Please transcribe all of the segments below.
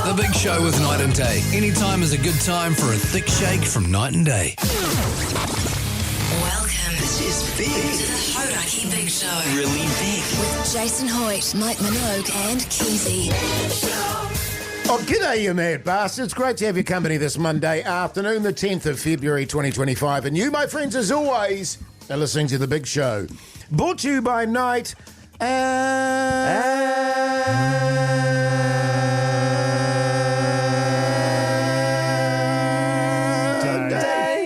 The Big Show with Night and Day. Anytime is a good time for a thick shake from Night and Day. Welcome. This is big. To the Hauraki Big Show. Really big. With Jason Hoyte, Minogue and Keyzie. Oh, g'day, you mad bastards. Great to have your company this Monday afternoon, the 10th of February 2025. And you, my friends, as always, are listening to The Big Show. Brought to you by Night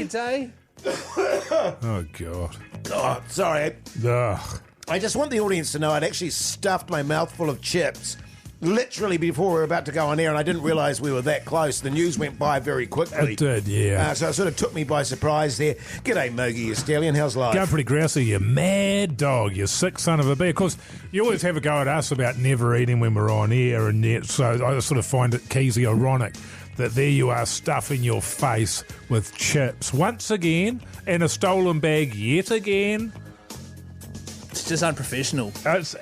Day. Oh, God. Oh, sorry. Ugh. I just want the audience to know I'd actually stuffed my mouth full of chips literally before we were about to go on air, and I didn't realise we were that close. The news went by very quickly. It did, yeah. So it sort of took me by surprise there. G'day, Mogey, you stallion. How's life? Going pretty grousey, you mad dog, you sick son of a bee. Of course, you always have a go at us about never eating when we're on air, and yet, so I sort of find it Keyzie ironic that there you are stuffing your face with chips once again, and a stolen bag yet again. It's just unprofessional. It's,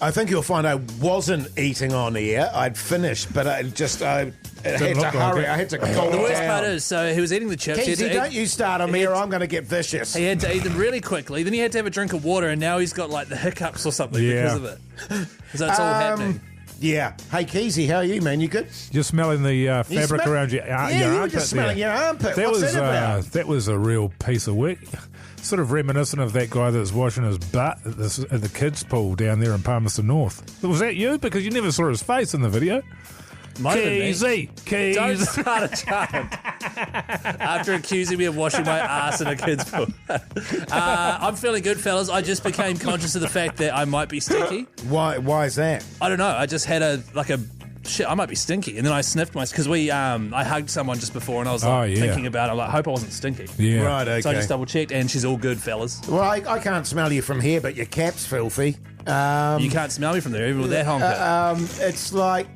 I think you'll find I wasn't eating on air. I'd finished, but I had to hurry. I had to call The it worst down. part is, so he was eating the chips. He had Keyzie, to don't eat- you start on me or I'm going to get vicious. He had to eat them really quickly. Then he had to have a drink of water, and now he's got like the hiccups or something because of it. So it's all happening. Yeah. Hey, Keyzie, how are you, man? You good? you're smelling the fabric around your Yeah, your you were armpit just smelling there. your armpit. That What's was that about? that was a real piece of work. Sort of reminiscent of that guy that was washing his butt at the kids' pool down there in Palmerston North. Was that you? Because you never saw his face in the video. Might have been me. Keyzie. Don't start a chant after accusing me of washing my ass in a kid's pool. I'm feeling good, fellas. I just became conscious of the fact that I might be stinky. Why is that? I don't know. I just had shit, I might be stinky. And then I sniffed because I hugged someone just before and I was thinking about it. I'm like, I hope I wasn't stinky. Yeah. Right, okay. So I just double checked and she's all good, fellas. Well, I can't smell you from here, but your cap's filthy. You can't smell me from there, even with that honker. It's like,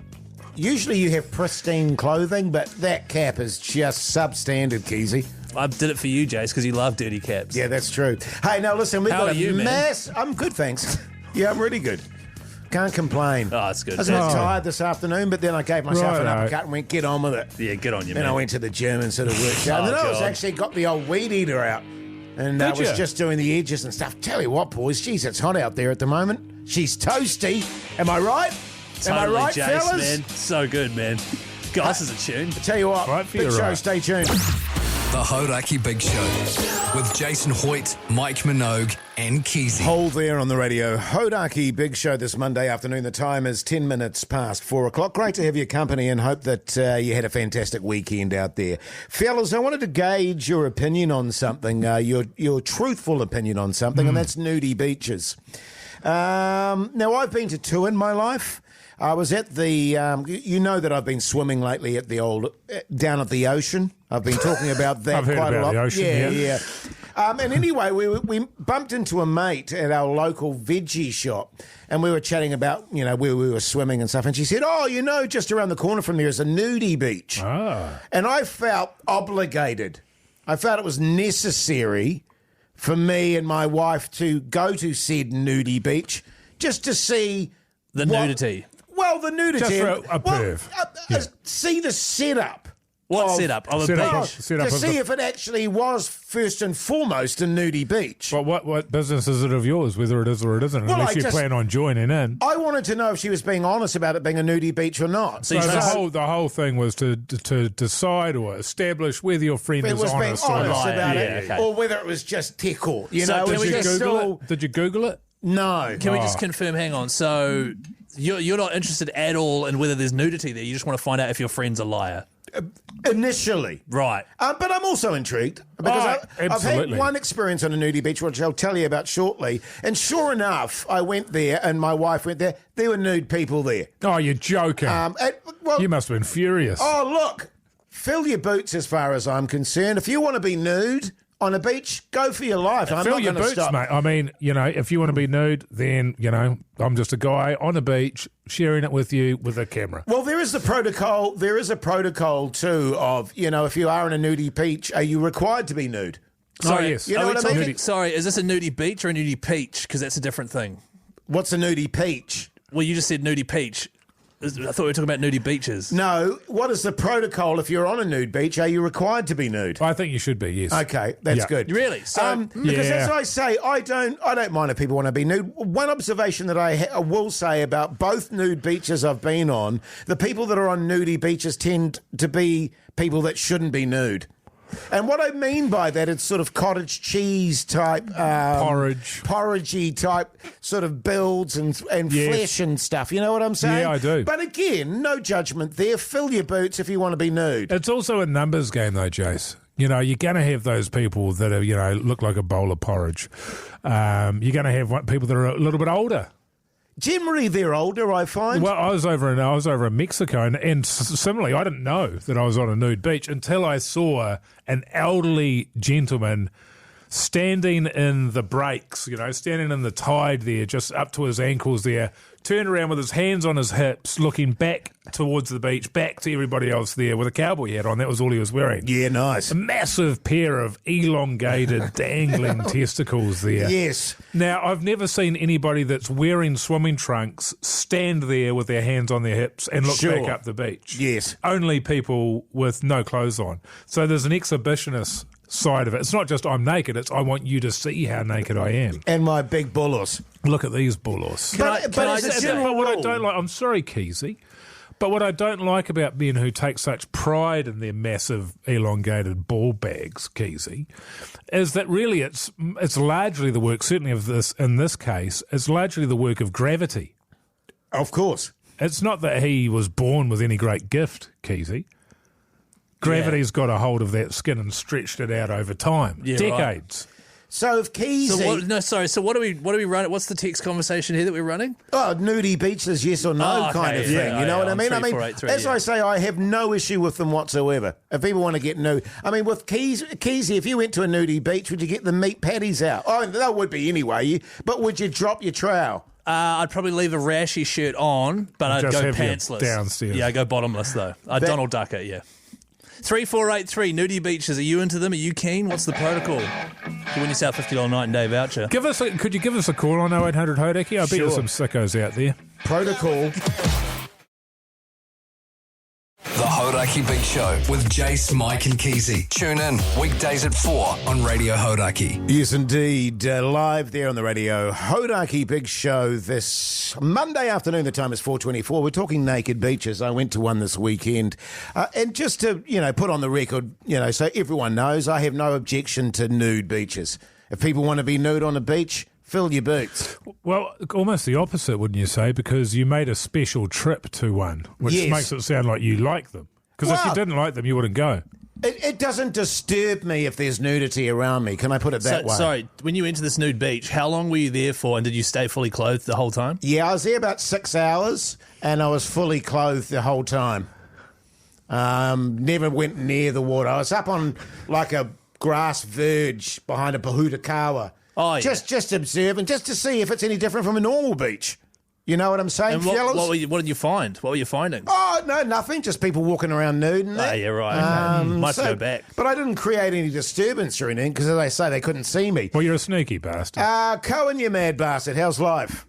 usually you have pristine clothing, but that cap is just substandard, Keyzie. I did it for you, Jase, because you love dirty caps. Yeah, that's true. Hey, now listen, we've How got are a you, man? mass... I'm good, thanks. Yeah, I'm really good. Can't complain. Oh, that's good. I was a bit tired this afternoon, but then I gave myself an Righto. uppercut and went, get on with it. Yeah, good on you, Then man. I went to the gym and sort of worked out. Oh, and then I was God. actually got the old weed eater out. And I Did was ya? just doing the edges and stuff. Tell you what, boys, geez, it's hot out there at the moment. She's toasty. Am I right? Am I Totally, right, Jase, fellas? man. So good, man. Gosh, is a tune. Tell you what, Right for big you, show, right. stay tuned. The Hauraki Big Show with Jason Hoyte, Mike Minogue and Keyzie. Hold there on the radio. Hauraki Big Show this Monday afternoon. The time is 10 minutes past 4 o'clock. Great to have your company and hope that you had a fantastic weekend out there. Fellas, I wanted to gauge your opinion on something, your truthful opinion on something, and that's nudey beaches. Now, I've been to two in my life. I was at the, you know that I've been swimming lately at the old, down at the ocean. I've been talking about that I've heard quite a about lot. the ocean, yeah. And anyway, we bumped into a mate at our local veggie shop, and we were chatting about, where we were swimming and stuff. And she said, just around the corner from there is a nudie beach. Ah. And I felt obligated. I felt it was necessary for me and my wife to go to said nudie beach just to see The nudity. Well, the nudity. Just for a perv. Yeah. See the setup. What of- setup? Of a Set up- beach? set up to of see the- if it actually was first and foremost a nudie beach. But what business is it of yours, whether it is or it isn't, Well, unless I you just- plan on joining in? I wanted to know if she was being honest about it being a nudie beach or not. So So you just- the whole thing was to decide or establish whether your friend it is was being honest or honest not. about Yeah, it, okay. or whether it was just tickle. So it can was we Did you just Google all... it? Did you Google it? No. Can we just confirm, hang on, so you're not interested at all in whether there's nudity there, you just want to find out if your friend's a liar. Initially. Right. But I'm also intrigued because I've had absolutely. one experience on a nudie beach, which I'll tell you about shortly. And sure enough, I went there and my wife went there. There were nude people there. Oh, you're joking. You must have been furious. Oh, look, fill your boots as far as I'm concerned. If you want to be nude on a beach, go for your life. I'm Fill not your going to boots, stop. mate. I mean, if you want to be nude, then, I'm just a guy on a beach sharing it with you with a camera. Well, there is the protocol. There is a protocol too of, if you are in a nudie beach, are you required to be nude? Sorry, yes. You know are we what I mean? talking- Sorry, is this a nudie beach or a nudie peach? Because that's a different thing. What's a nudie peach? Well, you just said nudie peach. I thought we were talking about nudie beaches. No, what is the protocol if you're on a nude beach? Are you required to be nude? I think you should be, yes. Okay, that's good. Really? So, because as I say, I don't mind if people want to be nude. One observation that I will say about both nude beaches I've been on, the people that are on nudie beaches tend to be people that shouldn't be nude. And what I mean by that, it's sort of cottage cheese type, porridgey type sort of builds and flesh and stuff. You know what I'm saying? Yeah, I do. But again, no judgment there. Fill your boots if you want to be nude. It's also a numbers game, though, Jase. You know, you're going to have those people that are, look like a bowl of porridge. You're going to have people that are a little bit older. Generally, they're older, I find. Well, I was over in Mexico, and similarly, I didn't know that I was on a nude beach until I saw an elderly gentleman standing in the breaks, standing in the tide there, just up to his ankles there, turned around with his hands on his hips, looking back towards the beach, back to everybody else there with a cowboy hat on. That was all he was wearing. Yeah, nice. A massive pair of elongated, dangling testicles there. Yes. Now, I've never seen anybody that's wearing swimming trunks stand there with their hands on their hips and look back up the beach. Yes. Only people with no clothes on. So there's an exhibitionist side of it. It's not just I'm naked, it's I want you to see how naked I am. And my big bullos. Look at these bullos. But what I don't like, I'm sorry, Keyzie, but what I don't like about men who take such pride in their massive elongated ball bags, Keyzie, is that really it's largely the work, certainly in this case, it's largely the work of gravity. Of course. It's not that he was born with any great gift, Keyzie. Gravity's got a hold of that skin and stretched it out over time. Yeah, decades. Right. So if Keyzie... So what are we running? What's the text conversation here that we're running? Oh, nudie beaches, yes or no kind of thing. You know what I mean? 3483, I say, I have no issue with them whatsoever. If people want to get nude. I mean, with Keyzie, if you went to a nudie beach, would you get the meat patties out? Oh, that would be anyway. But would you drop your trowel? I'd probably leave a rashy shirt on, but I'd Just go have your pantsless. downstairs. Yeah, I'd go bottomless, though. I'd Donald Duck it, yeah. 3483, nudie beaches. Are you into them? Are you keen? What's the protocol? You win yourself $50 night and day voucher. Could you give us a call on 0800 Hauraki? I bet there's some sickos out there. Protocol. The Hauraki Big Show with Jase, Mike and Keyzie. Tune in weekdays at 4 on Radio Hauraki. Yes, indeed. Live there on the Radio Hauraki Big Show this Monday afternoon. The time is 4:24. We're talking naked beaches. I went to one this weekend. And just to, put on the record, so everyone knows, I have no objection to nude beaches. If people want to be nude on a beach, fill your boots. Well, almost the opposite, wouldn't you say? Because you made a special trip to one, which makes it sound like you like them. Because if you didn't like them, you wouldn't go. It doesn't disturb me if there's nudity around me. Can I put it that way? Sorry, when you went to this nude beach, how long were you there for, and did you stay fully clothed the whole time? Yeah, I was there about 6 hours, and I was fully clothed the whole time. Never went near the water. I was up on like a grass verge behind a pahutakawa. Oh, yeah. Just observing, just to see if it's any different from a normal beach. You know what I'm saying, And fellas? what did you find? What were you finding? Oh, no, nothing. Just people walking around nude and that. Oh, yeah, right. Might go back. But I didn't create any disturbance or anything because, as they say, they couldn't see me. Well, you're a sneaky bastard. Cohen, you mad bastard. How's life?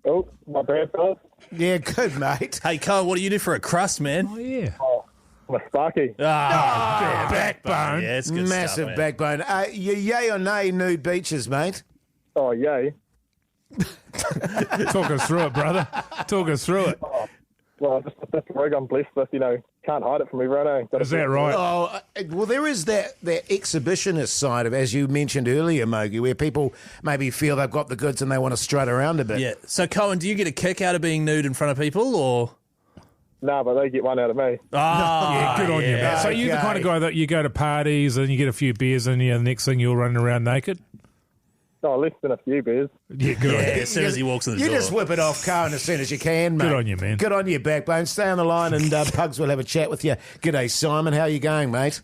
Oh, my bad, fellas. Yeah, good, mate. Hey, Cole, what do you do for a crust, man? Oh, yeah. Oh, I'm a Sparky. Backbone. Yeah, it's good Massive stuff, man. backbone. You yay or nay nude beaches, mate? Oh, yay. Talk us through it, brother. Talk us through it. Well, just that's the rig I'm blessed with, can't hide it from everyone, eh? Is that right? Oh, well, there is that exhibitionist side of, as you mentioned earlier, Mogey, where people maybe feel they've got the goods and they want to strut around a bit. Yeah. So, Cohen, do you get a kick out of being nude in front of people, or? Nah, but they get one out of me. Yeah, good on you, man. So you're the kind of guy that you go to parties and you get a few beers and the next thing you're running around naked? Oh, less than a few beers. Yeah, good on you. As soon as he walks in the You door. just whip it off, Cohen, as soon as you can, mate. Good on you, man. Good on you, backbone. Stay on the line and Pugs will have a chat with you. G'day, Simon. How you going, mate?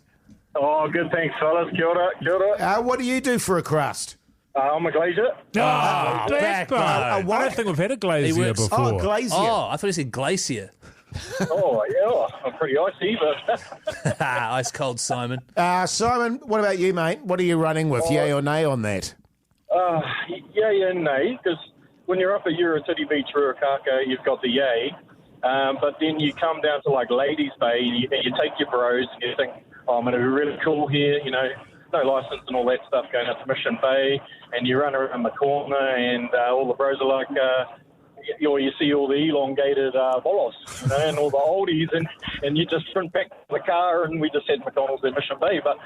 Oh, good, thanks, fellas. Kia ora, kia ora. What do you do for a crust? I'm a glazier. Backbone. I don't think we've had a glazier before. Oh, glazier. Oh, I thought he said glacier. Oh, yeah, I'm pretty icy, but... Ice cold, Simon. Simon, what about you, mate? What are you running with, yay or nay on that? Yeah and nay, because when you're up at Euro City Beach, Ruakaka, you've got the yay. But then you come down to like Ladies Bay, and you take your bros, and you think, I'm going to be really cool here, no license and all that stuff going up to Mission Bay, and you run around the corner, and all the bros are like, you see all the elongated bolos, and all the oldies, and you just sprint back to the car, and we just had McDonald's in Mission Bay, but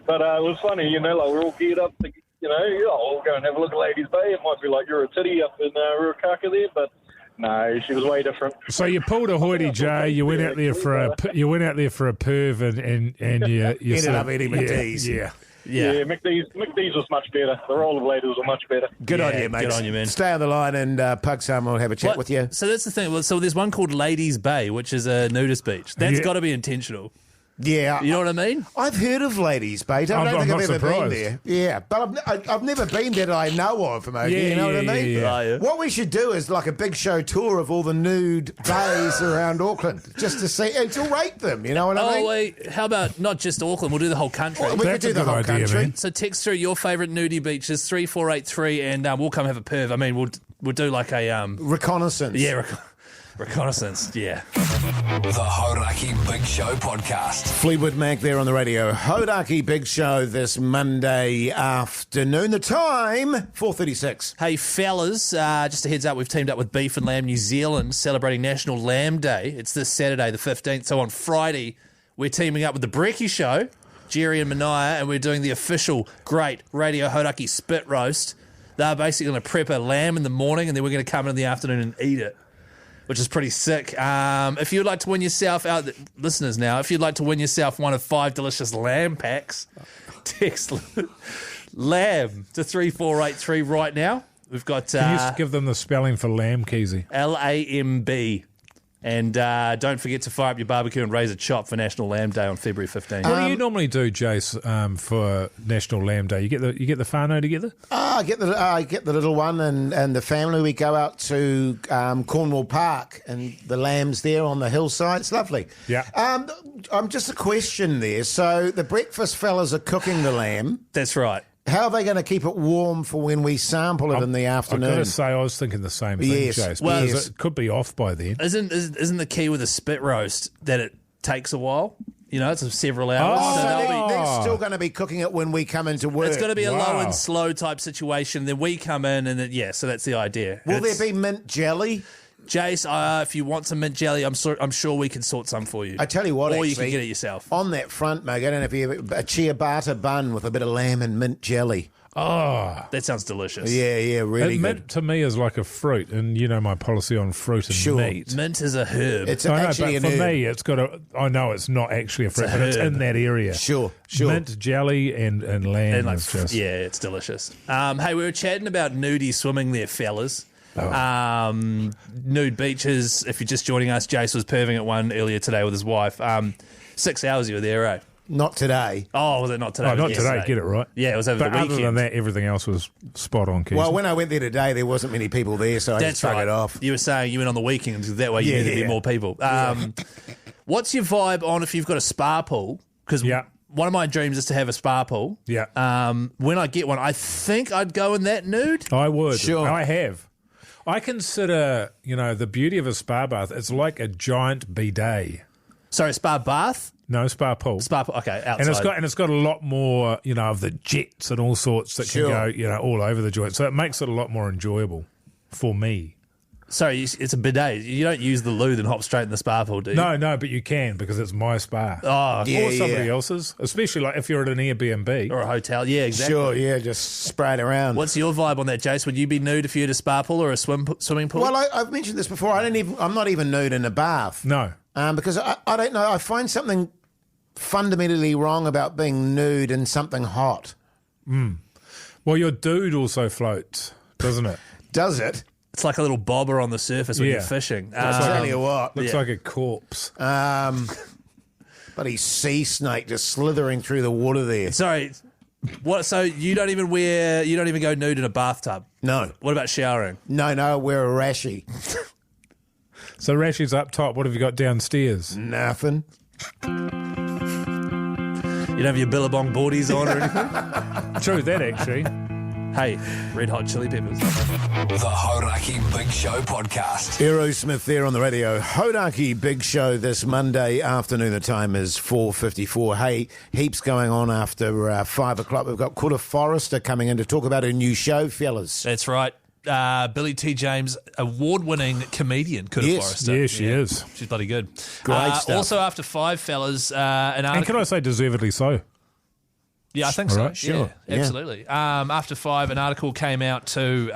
but it was funny, like we're all geared up to, we'll go and have a look at Ladies Bay. It might be like you're a titty up in Ruakaka there, but no, she was way different. So you pulled a Hoytey J. You went out there for a perv, and you ended up eating McDee's. Yeah. McDee's was much better. The rollerbladers were much better. Good on you, mate. Good on you, man. Stay on the line, and Pug Sam will have a chat with you. So that's the thing. Well, so there's one called Ladies Bay, which is a nudist beach. That's got to be intentional. Yeah. You know what I mean? I've heard of Ladies Bay. I don't think I've ever been there. Yeah, but I've never been there that I know of, Mogey. You know what I mean? Yeah. What we should do is like a big show tour of all the nude bays around Auckland, just to see and to rate them. You know what I mean? Wait, how about not just Auckland? We'll do the whole country. Well, we could do the whole country. Man. So text through your favourite nudie beaches 3483, and we'll come have a perv. I mean, we'll do like a reconnaissance. Yeah. Reconnaissance, yeah. The Hauraki Big Show podcast. Fleetwood Mac there on the Radio Hauraki Big Show this Monday afternoon. The time, 4:36. Hey, fellas, just a heads up, we've teamed up with Beef and Lamb New Zealand, celebrating National Lamb Day. It's this Saturday, the 15th. So on Friday, we're teaming up with The Brekkie Show, Jerry and Minogue, and we're doing the official great Radio Hauraki spit roast. They're basically going to prep a lamb in the morning, and then we're going to come in the afternoon and eat it, which is pretty sick. If you'd like to win yourself listeners now, if you'd like to win yourself one of 5 delicious lamb packs, text lamb to 3483 right now. We've got... Can you just give them the spelling for lamb, Keyzie? LAMB. And don't forget to fire up your barbecue and raise a chop for National Lamb Day on February 15th. What do you normally do, Jase, for National Lamb Day? You get the whānau together? I get the little one and the family. We go out to Cornwall Park, and the lamb's there on the hillside. It's lovely. Yeah. I'm just a question there. So the breakfast fellas are cooking the lamb. That's right. How are they going to keep it warm for when we sample it in the afternoon? I've got to say, I was thinking the same thing, Yes. Jase. Well, because it could be off by then. Isn't the key with a spit roast that it takes a while? It's several hours. Oh, so so they'll be, they're still going to be cooking it when we come into work. it's going to be a low Wow. and slow type situation. Then we come in and so that's the idea. Will there be mint jelly? Jace, if you want some mint jelly, I'm sure we can sort some for you. I tell you what, or you actually, can get it yourself. On that front, Meg, I don't know if you have a ciabatta bun with a bit of lamb and mint jelly. Oh, That sounds delicious. Yeah, really mint good. to me is like a fruit, and you know my policy on fruit and Sure. meat. Mint is a herb. It's I know, actually but an for herb. me, it's got a. I know it's not actually a fruit, but it's herb. in that area. Sure. Mint jelly and lamb And is just. yeah, it's delicious. Hey, we were chatting about nudie swimming there, fellas. Nude beaches. If you're just joining us, Jase was perving at one earlier today with his wife. 6 hours you were there, eh? Not today. Oh, was it not today? Oh, It was not yesterday. today. Get it right. Yeah, it was over But the other weekend. than that, everything else was spot on. Keith. Well, when I went there today, there wasn't many people there, so I That's just bug right. it off. You were saying you went on the weekend, that way you Yeah, need to be yeah. more people. What's your vibe on if you've got a spa pool? Because Yeah. one of my dreams is to have a spa pool. Yeah. When I get one, I think I'd go in that nude. I would. Sure. I have. I consider, the beauty of a spa bath. It's like a giant bidet. Sorry, spa bath? No, spa pool. Spa pool, okay, outside. And it's got a lot more, of the jets and all sorts that Sure. can go, all over the joint. So it makes it a lot more enjoyable for me. Sorry, it's a bidet. You don't use the loo and hop straight in the spa pool, do you? No, but you can because it's my spa. Oh, Yeah, or somebody yeah. else's, especially like if you're at an Airbnb. or a hotel. Yeah, exactly. Sure, yeah, just spray it around. What's your vibe on that, Jace? Would you be nude if you had a spa pool or a swimming pool? Well, I've mentioned this before. I'm not even nude in a bath. No. Because I don't know. I find something fundamentally wrong about being nude in something hot. Well, your dude also floats, doesn't it? Does it? it's like a little bobber on the surface when Yeah. you're fishing. I'll tell you what. Looks Yeah. like a corpse. Bloody sea snake just slithering through the water there. Sorry, what? So you don't even go nude in a bathtub? No. What about showering? No, we're a rashy. So Rashi's up top. What have you got downstairs? Nothing. You don't have your billabong boardies on or anything? True that, actually. Hey, Red Hot Chili Peppers. The Hauraki Big Show podcast. Aerosmith there on the radio. Hauraki Big Show this Monday afternoon. The time is 4:54. Hey, heaps going on after 5 o'clock. We've got Kura Forrester coming in to talk about her new show, fellas. That's right. Billy T. James, award-winning comedian, Kura Forrester. Yeah, she is. She's bloody good. Great stuff. Also, after 5, fellas, an And article... can I say deservedly so? Yeah, I think so. Right, sure. Yeah, absolutely. After 5, an article came out to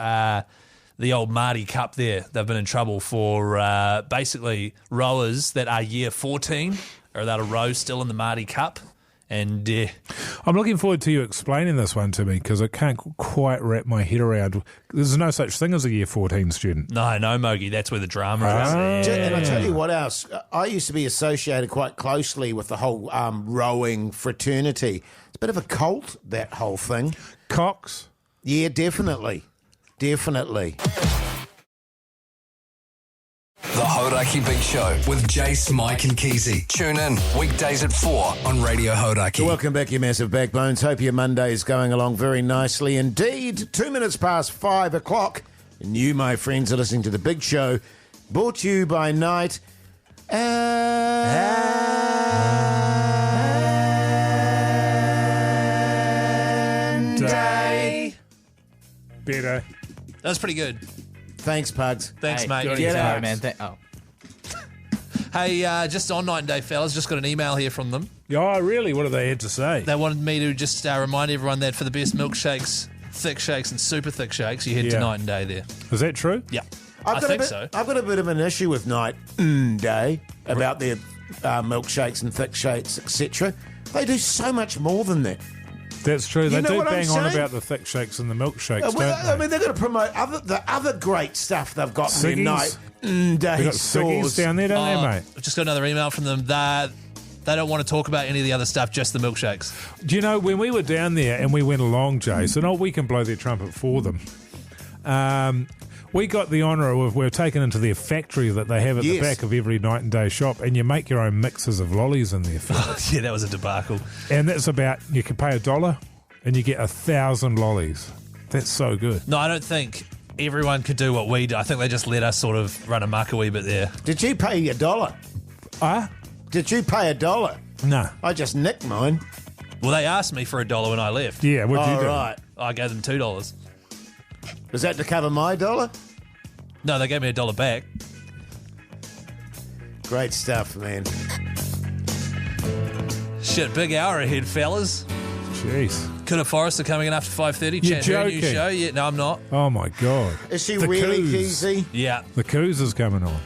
the old Marty Cup there. They've been in trouble for basically rowers that are year 14 or that are row still in the Marty Cup. And I'm looking forward to you explaining this one to me because I can't quite wrap my head around. There's no such thing as a year 14 student. no, Mogey, that's where the drama is. And I tell you what else, I used to be associated quite closely with the whole rowing fraternity. It's a bit of a cult, that whole thing. Cox. Yeah, definitely. Definitely. The Hauraki Big Show with Jase, Mike and Keyzie. Tune in weekdays at 4 on Radio Hauraki. Welcome back, you massive backbones. Hope your Monday is going along very nicely indeed. 2 minutes past 5 o'clock. And you, my friends, are listening to The Big Show, brought to you by Night and Day. Better. That was pretty good. Thanks, Pugs. Thanks, mate. Get Yeah. out. man. Hey, just on Night and Day, fellas, just got an email here from them. Oh, really? What do they had to say? They wanted me to just remind everyone that for the best milkshakes, thick shakes and super thick shakes, you head to Yeah. Night and Day there. Is that true? Yeah, I think so. I've got a bit of an issue with Night and Day about their milkshakes and thick shakes, etc. They do so much more than that. That's true. They know do what I'm bang on saying? about the thick shakes and the milkshakes, Well, don't they? I mean, they've got to promote the other great stuff they've got in their Siggies? Night and Day They got stores. ciggies down there, don't they, mate? I've just got another email from them that they don't want to talk about any of the other stuff, just the milkshakes. Do you know, when we were down there and we went along, Jason, we can blow their trumpet for them. We got the honour of, we were taken into their factory that they have at the Yes. back of every Night and Day shop, and you make your own mixes of lollies in there. Yeah, that was a debacle. And that's about, you can pay $1 and you get 1,000 lollies. That's so good. No, I don't think everyone could do what we do. I think they just let us sort of run amok a wee bit there. Did you pay $1? Did you pay $1? No. I just nicked mine. Well, they asked me for $1 when I left. Yeah, what'd you All do? right. I gave them $2. Was that to cover my $1? No, they gave me $1 back. Great stuff, man. Shit, big hour ahead, fellas. Jeez. Kura Forrester coming in after 5:30. You're Chatting her new joking. show. Yeah, no, I'm not. Oh, my God. Is she The really Coos. Keyzie? Yeah, The Coos is coming on.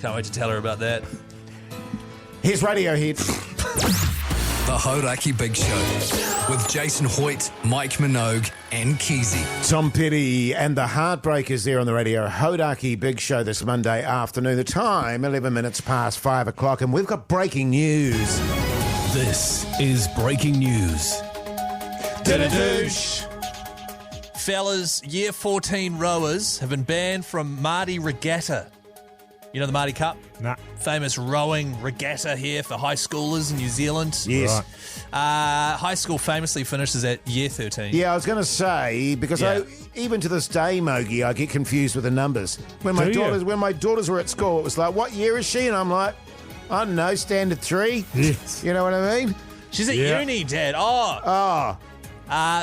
can't wait to tell her about that. Here's Radiohead. The Hauraki Big Show with Jason Hoyte, Mike Minogue and Keyzie. Tom Petty and the Heartbreakers there on the Radio Hauraki Big Show this Monday afternoon. The time, 11 minutes past 5 o'clock, and we've got breaking news. This is breaking news. Fellas, year 14 rowers have been banned from Marty Regatta. You know the Marty Cup? Nah. Famous rowing regatta here for high schoolers in New Zealand. Yes. Right. High school famously finishes at year 13. Yeah, I was going to say, because Yeah. even to this day, Mogey, I get confused with the numbers. When my Do you? daughters were at school, it was like, what year is she? And I'm like, I don't know, standard 3. Yes. You know what I mean? She's at Yeah. uni, Dad. Oh.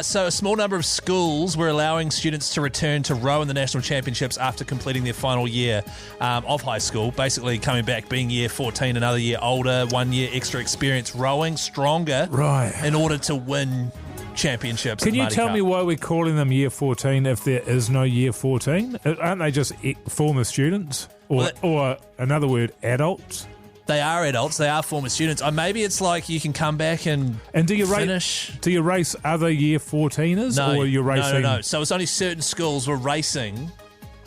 So a small number of schools were allowing students to return to row in the national championships after completing their final year of high school. Basically coming back, being year 14, another year older, 1 year extra experience rowing, stronger. Right. In order to win championships. at Can the you Marty tell Cup. me why we're calling them year 14 if there is no year 14? Aren't they just former students? Or another word, adults? They are adults. They are former students. Maybe it's like you can come back and do you finish. Do you race other year 14ers? No, or you're racing? no. So it's only certain schools were racing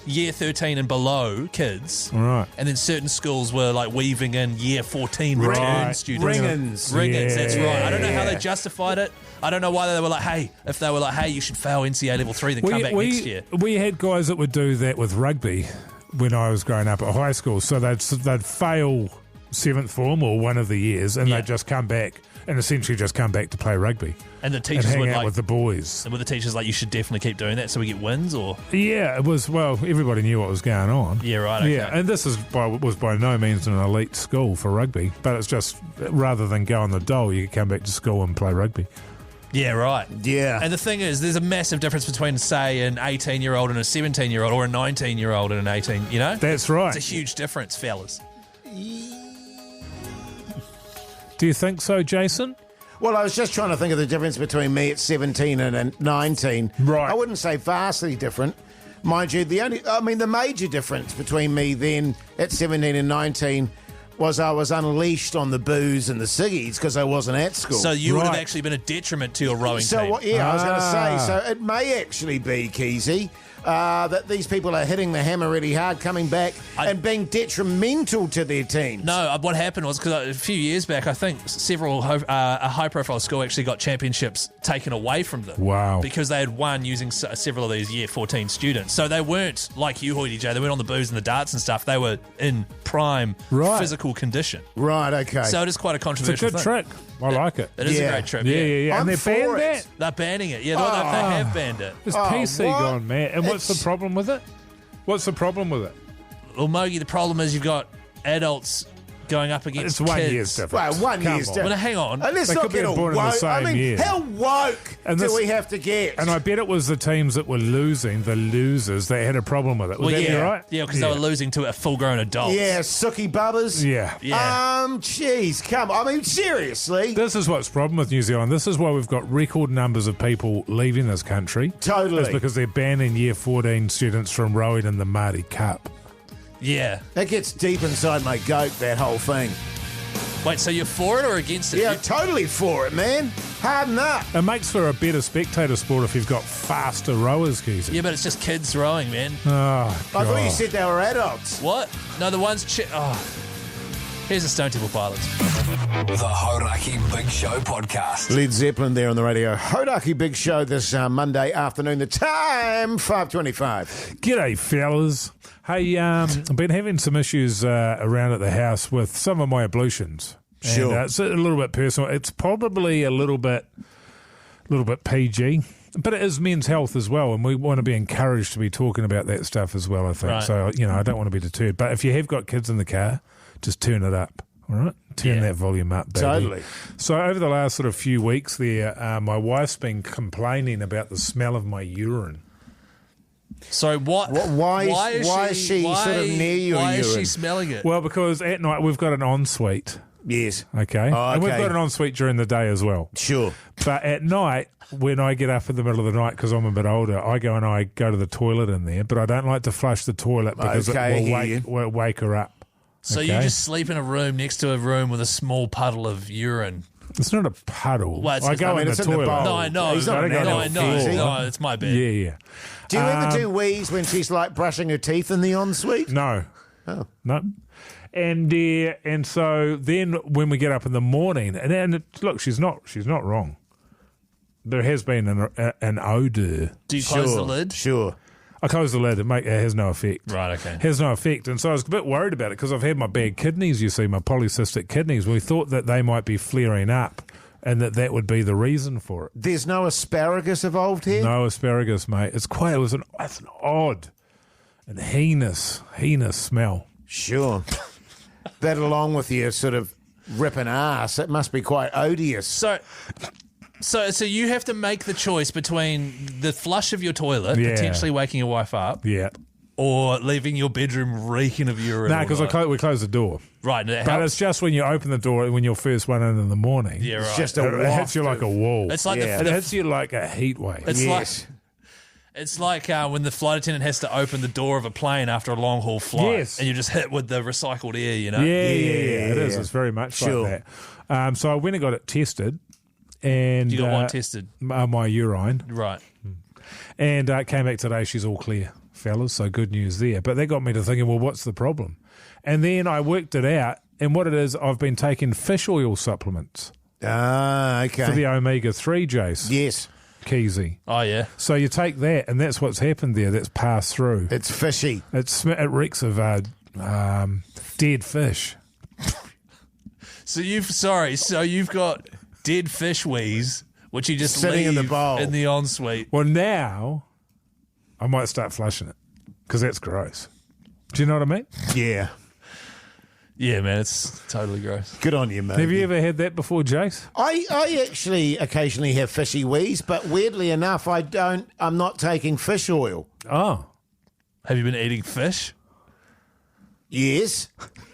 year 13 and below kids. Right. And then certain schools were like weaving in year 14 return Right. students. Ring-ins. Ring-ins, that's right. I don't know how Yeah. they justified it. I don't know why they were like, hey, if they were like, hey, you should fail NCAA level 3, then come back next year. We had guys that would do that with rugby when I was growing up at high school. So they'd fail 7th form or one of the years and Yeah. they'd just come back and essentially just come back to play rugby And the and teachers hang would out like, with the boys. and were the teachers like, you should definitely keep doing that so we get wins, or? Yeah, it was, well, everybody knew what was going on. Yeah, right, okay. Yeah, and this was by no means an elite school for rugby, but it's just, rather than go on the dole, you could come back to school and play rugby. Yeah, right. Yeah. And the thing is, there's a massive difference between, say, an 18-year-old and a 17-year-old, or a 19-year-old and an 18, you know? That's right. It's a huge difference, fellas. Do you think so, Jason? Well, I was just trying to think of the difference between me at 17 and 19. Right. I wouldn't say vastly different. Mind you, the major difference between me then at 17 and 19 was I was unleashed on the booze and the ciggies because I wasn't at school. So you would have Right. actually been a detriment to your rowing team. I was going to say, so it may actually be, Keyzie, that these people are hitting the hammer really hard, coming back and being detrimental to their teams. No, what happened was, because a few years back, I think several a high-profile school actually got championships taken away from them. Wow. Because they had won using several of these Year 14 students. So they weren't like you, Hoytey J. They weren't on the booze and the darts and stuff. They were in prime physical condition. Right, okay. So it is quite a It's controversial a good thing. trick. I like it. It is Yeah. a great trip. Yeah. I'm And they're for banned it. that? They're banning it. Yeah, they have banned it. Is Oh, PC what? gone mad? And what's the problem with it? What's the problem with it? Well, Mogey, the problem is you've got adults going up against It's 1 kids. year's difference. Well, 1 Come year's on. difference. Well, hang on. Let's They not could be get all born in the woke. same year. How woke And do this- we have to get? And I bet it was the teams that were losing, the losers, that had a problem with it. Would Well, that be yeah, right? yeah, because they were losing to a full-grown adult. Yeah, sookie bubbers. Yeah. Yeah. Jeez, come on. I mean, seriously. This is what's the problem with New Zealand. This is why we've got record numbers of people leaving this country. Totally. It's because they're banning Year 14 students from rowing in the Māori Cup. Yeah. That gets deep inside my goat, that whole thing. Wait, so you're for it or against it? Yeah, You- totally for it, man. Harden up. It makes for a better spectator sport if you've got faster rowers, Keyzie. yeah, but it's just kids rowing, man. Oh, I thought you God. said they were adults. What? No, the ones... Here's the Stone Temple Pilots. The Hauraki Big Show podcast. Led Zeppelin there on the radio. Hauraki Big Show this Monday afternoon. The time, 5:25. G'day, fellas. Hey, I've been having some issues around at the house with some of my ablutions. Sure. And, it's a little bit personal. It's probably a little bit PG, but it is men's health as well, and we want to be encouraged to be talking about that stuff as well, I think. Right. So, I don't want to be deterred. But if you have got kids in the car, just turn it up, all right? Turn that volume up, baby. Totally. So over the last sort of few weeks there, my wife's been complaining about the smell of my urine. So what? Why is she sort of near your Why is urine? she smelling it? Well, because at night we've got an ensuite, Yes. okay? Oh, And we've okay. got an ensuite during the day as well. Sure. But at night, when I get up in the middle of the night because I'm a bit older, I go to the toilet in there, but I don't like to flush the toilet because Okay, I it hear you. will wake her up. so okay? you just sleep in a room next to a room with a small puddle of urine. It's not a puddle. Well, it's- I go I mean, in it's the in the toilet. bowl. No, I know. He's not an no, animal, I know. Keyzie. No, it's my bad. Yeah. Do you ever do wheeze when she's like brushing her teeth in the ensuite? No. Oh. No. And so then when we get up in the morning, look, she's not wrong. There has been an odour. Do you close the lid? Sure. I close the lid. It has no effect. Right, okay. Has no effect. And so I was a bit worried about it because I've had my bad kidneys, you see, my polycystic kidneys. We thought that they might be flaring up and that would be the reason for it. There's no asparagus involved here? No asparagus, mate. It's an odd and heinous smell. Sure. That along with your sort of ripping ass, it must be quite odious. So you have to make the choice between the flush of your toilet, Yeah. potentially waking your wife up, Yeah. or leaving your bedroom reeking of urine. No, all because night. we close the door. Right, and it But helps. it's just when you open the door, when you're first one in the morning. Yeah, right. It's just a It hits waft you like a wall. It's like Yeah. It hits you like a heat wave. It's Yes. It's like when the flight attendant has to open the door of a plane after a long haul flight, Yes. and you're just hit with the recycled air. You know. Yeah, it is. yeah. It's very much Sure. like that. So I went and got it tested, and You got one tested, my urine, right? and it came back today. She's all clear, fellas. So good news there. But that got me to thinking, well, what's the problem? And then I worked it out, and what it is, I've been taking fish oil supplements Ah, okay. for the omega-3, Jase. Yes. Keyzie. Oh yeah. So you take that, and that's what's happened there. That's passed through. It's fishy. It reeks of dead fish. So you've got dead fish wheeze, which you just Sitting leave in the bowl. in the ensuite. Well, now I might start flushing it because that's gross. Do you know what I mean? Yeah. Yeah, man, it's totally gross. Good on you, mate. Have you ever had that before, Jase? I actually occasionally have fishy wheeze, but weirdly enough, I'm not taking fish oil. Oh. Have you been eating fish? Yes.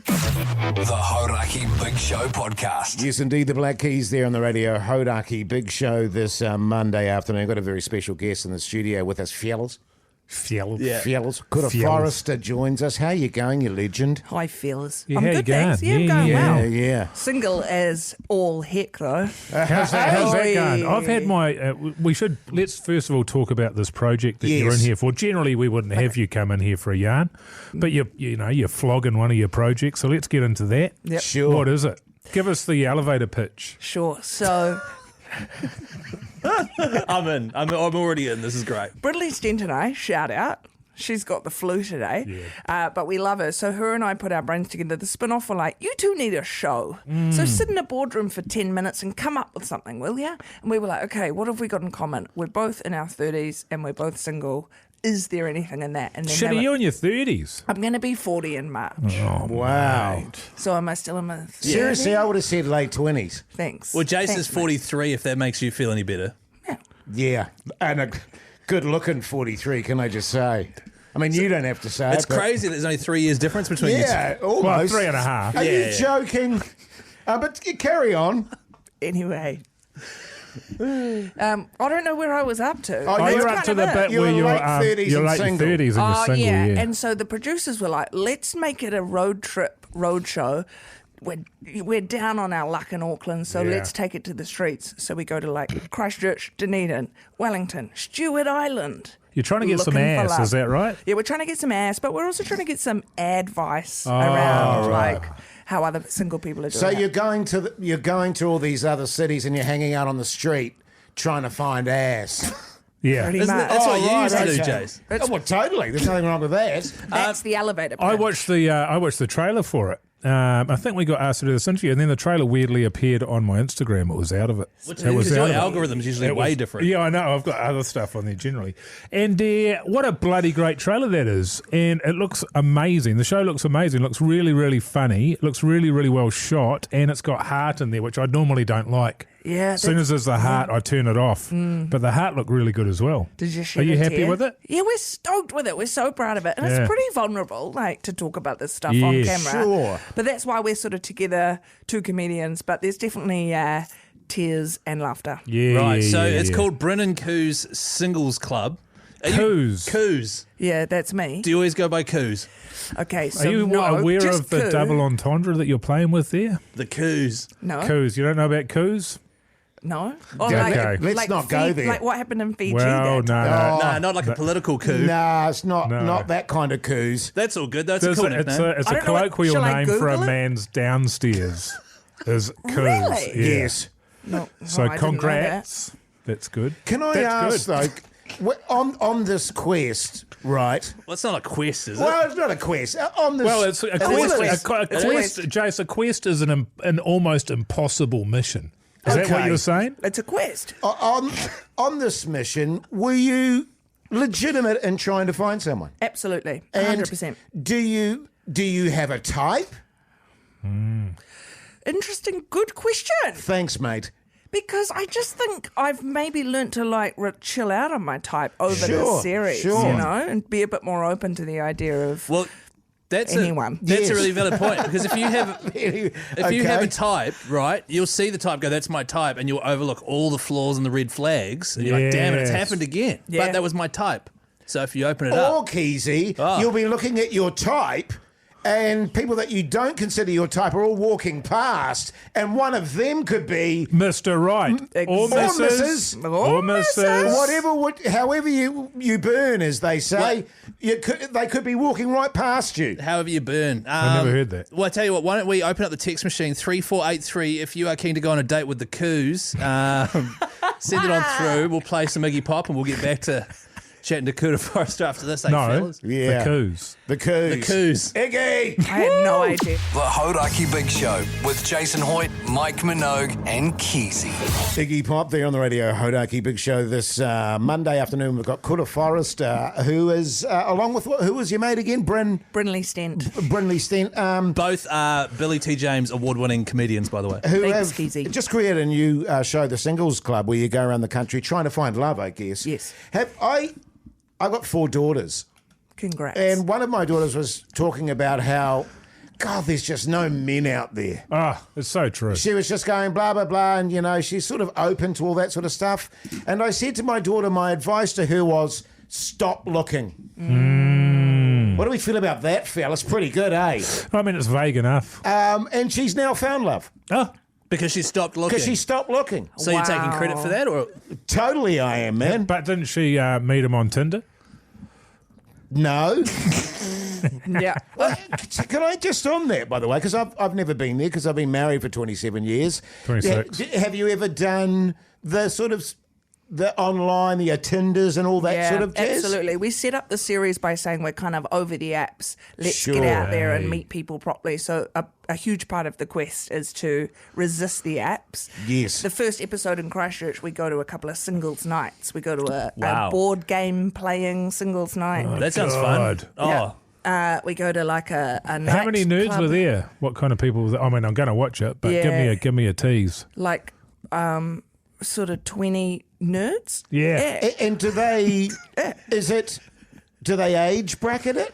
The Hauraki Big Show podcast. Yes, indeed. The Black Keys there on the Radio Hauraki Big Show this Monday afternoon. Got a very special guest in the studio with us, fellas. Fellas. Kura Forrester joins us. How you going, you legend? Hi, fellas. Yeah, I'm how good, you going? thanks. Yeah, I'm going Yeah, well. Yeah. Single as all heck, though. How's that Hey. going? I've had my. Let's first of all talk about this project that you're in Yes. here for. Generally, we wouldn't have you come in here for a yarn, but you're flogging one of your projects. So let's get into that. Yep. Sure. What is it? Give us the elevator pitch. Sure. So, I'm in. I'm already in. This is great. Brittany Stent and I, shout out. She's got the flu today, but we love her. So her and I put our brains together. The spin-off were like, you two need a show. So sit in a boardroom for 10 minutes and come up with something, will ya? And we were like, okay, what have we got in common? We're both in our 30s and we're both single. Is there anything in that? And then Shit, are you in your 30s? I'm going to be 40 in March. Oh, Wow. So am I still in my 30s? Seriously, I would have said late 20s. Thanks. Well, Jace is Thanks, mate. 43, if that makes you feel any better. Yeah. And a good-looking 43, can I just say? I mean, you don't have to say It's it. but- crazy that there's only 3 years difference between you two. Yeah, almost. Well, 3.5. Are you Yeah. joking? But carry on. Anyway. I don't know where I was up to. Oh, Oh, you're you're That's up to kind the of it. bit You're where you're late 30s you're and late single. 30s and you're Oh, single. yeah. Yeah. And so the producers were like, let's make it a road show. We're down on our luck in Auckland, so Yeah. let's take it to the streets. So we go to like Christchurch, Dunedin, Wellington, Stewart Island. You're trying to get some Looking for ass, love. is that right? Yeah, we're trying to get some ass, but we're also trying to get some advice Oh, around right. like how other single people are doing So it. you're going to all these other cities and you're hanging out on the street trying to find ass. Yeah. Pretty Isn't much. That's what you right, used to do, okay. Jace. Oh, well, totally. There's nothing wrong with that. That's the elevator I pitch. watched the trailer for it. I think we got asked to do this interview, and then the trailer weirdly appeared on my Instagram. It was out of it. Because your algorithm's usually way different. Yeah, I know. I've got other stuff on there generally. And what a bloody great trailer that is. And it looks amazing. The show looks amazing. It looks really, really funny. It looks really, really well shot. And it's got heart in there, which I normally don't like. Yeah, As soon as there's the heart, I turn it off. But the heart looked really good as well. Did you Are shed you a happy tear? with it? Yeah, we're stoked with it. We're so proud of it. And Yeah. it's pretty vulnerable, like, to talk about this stuff on Yes. camera. Sure. But that's why we're sort of together, two comedians. But there's definitely tears and laughter. Yeah. Right, yeah, so yeah, it's yeah. called Brennan Coo's Singles Club. Are you- Coos. Coos. Yeah, that's me. Do you always go by Coos? Okay, so Are you no, aware just of the coo. double entendre that you're playing with there? The Coos. No, Coos. You don't know about coos? no. Or Okay. Let's not go there. Like what happened in Fiji Well, that time. no. No, not like a political coup. Nah, it's not No. not that kind of coos. That's all good. That's a It's cool a, it's nickname. a, it's I a don't know what- colloquial shall I name for a Google it? man's downstairs. Is coos. Really? Yeah. Yes. No, So I didn't know congrats. That's good. Can I That's ask though, on this quest, right? Well, it's not a quest, is it? Well, it's not a quest. On this, Well, it's a is quest. a quest. A It quest, is. Jace, a quest is an almost impossible mission. Is that what Okay. you're saying? It's a quest. on this mission, were you legitimate in trying to find someone? Absolutely, And 100%. do you have a type? Interesting, good question. Thanks, mate. Because I just think I've maybe learnt to like chill out on my type over Sure, this series, sure. you know, and be a bit more open to the idea of Well, that's anyone. That's Yes. a really valid point because if you have if you have a type, right, you'll see the type go, that's my type, and you'll overlook all the flaws and the red flags, and you're like, damn it, it's Yes. happened again. Yeah. But that was my type. So if you open it Or up, Keyzie, Ah. you'll be looking at your type, and people that you don't consider your type are all walking past, and one of them could be Mr. Right. Or Mrs. Mrs. Or Mrs. whatever, however you burn, as they say. They could be walking right past you. however you burn. I never heard that. Well, I tell you what, why don't we open up the text machine 3483 if you are keen to go on a date with the Coos. Send it on through. We'll play some Iggy Pop and we'll get back to chatting to Kura Forrester after this, No, fellas? Yeah. the coos. The coos. The coos. Iggy! I had no idea. The Hauraki Big Show with Jason Hoyte, Mike Minogue, and Keyzie. Iggy Pop there on the Radio Hauraki Big Show this Monday afternoon. We've got Kura Forrester, who is, along with, who was your mate again? Brinley Stent. Brinley Stent. Both are Billy T. James award-winning comedians, by the way. Who Thanks, have Keyzie. just created a new show, The Singles Club, where you go around the country trying to find love, I guess. Yes. I got 4 daughters, Congrats. and one of my daughters was talking about how, God, there's just no men out there. Ah, it's so true. She was just going blah, blah, blah, and, you know, she's sort of open to all that sort of stuff. And I said to my daughter, my advice to her was, stop looking. What do we feel about that, fellas? Pretty good, eh? I mean, it's vague enough. And she's now found love. Oh, Because she stopped looking. Because she stopped looking. So you're taking credit for that? Or Totally I am, man. but didn't she meet him on Tinder? No. yeah. Can I just on that, by the way, because I've never been there because I've been married for 27 years. 26. Have you ever done the sort of the online, the Tinders and all that sort of jazz? Absolutely. We set up the series by saying we're kind of over the apps. Let's Sure. get out there and Hey. meet people properly. So a huge part of the quest is to resist the apps. Yes. The first episode in Christchurch, we go to a couple of singles nights. We go to a Wow. board game playing singles night. that sounds God. fun. Oh, Yeah. We go to like a night How many nudes club, were there? What kind of people? I mean, I'm going to watch it, but Yeah. give me a tease. Like sort of 20 nerds. Yeah. And do they, do they age bracket it?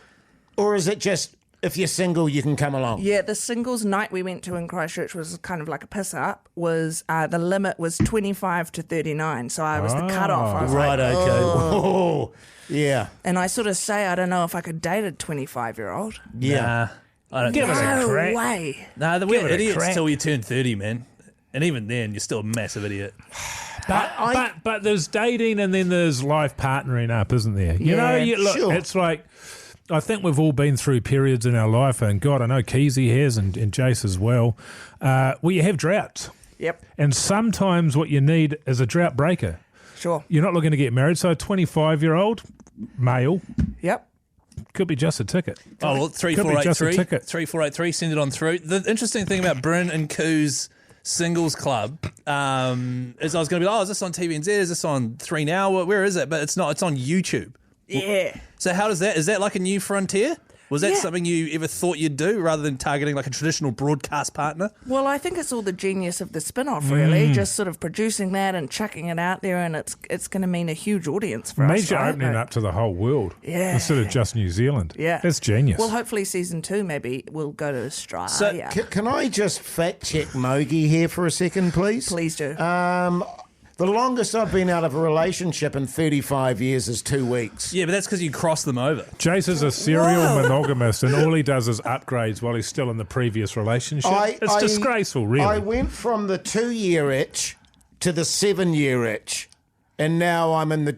Or is it just, if you're single, you can come along? Yeah, the singles night we went to in Christchurch was kind of like a piss up. Was the limit was 25 to 39, so I was the cutoff. I was Right, like, okay. "Oh." Oh, yeah. And I sort of say, I don't know if I could date a 25-year-old. Yeah. I don't Give think it a No crack. way. No, Give we're it a idiots crack. till you turn 30, man. And even then, you're still a massive idiot. But there's dating and then there's life partnering up, isn't there? You know, Yeah, look, sure. it's like, I think we've all been through periods in our life, and God, I know Keyzie has and Jase as well, where you have droughts. Yep, And sometimes what you need is a drought breaker. sure. You're not looking to get married, so a 25-year-old male Yep. could be just a ticket. Oh, well, Could be just a 3483. ticket. 3483, send it on through. The interesting thing about Bryn and Koo's Singles Club is I was going to be like, oh, is this on TVNZ? Is this on 3 Now? Where is it? But it's not. It's on YouTube. Yeah. So how does that? Is that like a new frontier? Was that Yeah. something you ever thought you'd do rather than targeting like a traditional broadcast partner? Well, I think it's all the genius of the spin-off, really. Just sort of producing that and chucking it out there, and it's going to mean a huge audience for us. Major right? opening up to the whole world Yeah. instead of just New Zealand. Yeah. That's genius. Well, hopefully season 2 maybe we'll go to Australia. So, Can I just fact check Mogey here for a second, please? Please do. The longest I've been out of a relationship in 35 years is 2 weeks. Yeah, but that's because you cross them over. Jace is a serial monogamist, and all he does is upgrades while he's still in the previous relationship. It's disgraceful, really. I went from the 2-year itch to the 7-year itch, and now I'm in the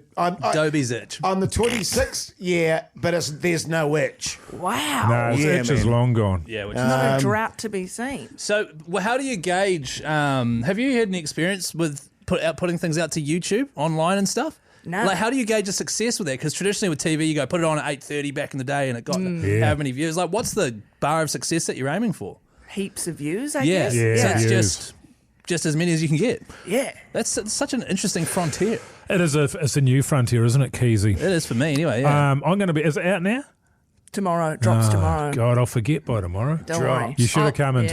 Dobie's itch. I'm the 26th year, but there's no itch. Wow. no, his Yeah, itch is man. long gone. Yeah. Which Not a drought to be seen. So, how do you gauge? Have you had any experience with putting things out to YouTube online and stuff? No. Like, how do you gauge a success with that? Because traditionally with TV, you go put it on at 8:30 back in the day, and it got Yeah. how many views? Like, what's the bar of success that you're aiming for? Heaps of views, I Yeah, guess. Yeah, so it's views. just as many as you can get. Yeah. That's such an interesting frontier. It's a new frontier, isn't it, Keyzie? It is for me, anyway. Yeah. I'm going to be. Is it out now? Tomorrow. Drops tomorrow. God, I'll forget by tomorrow. Don't worry. You should have come in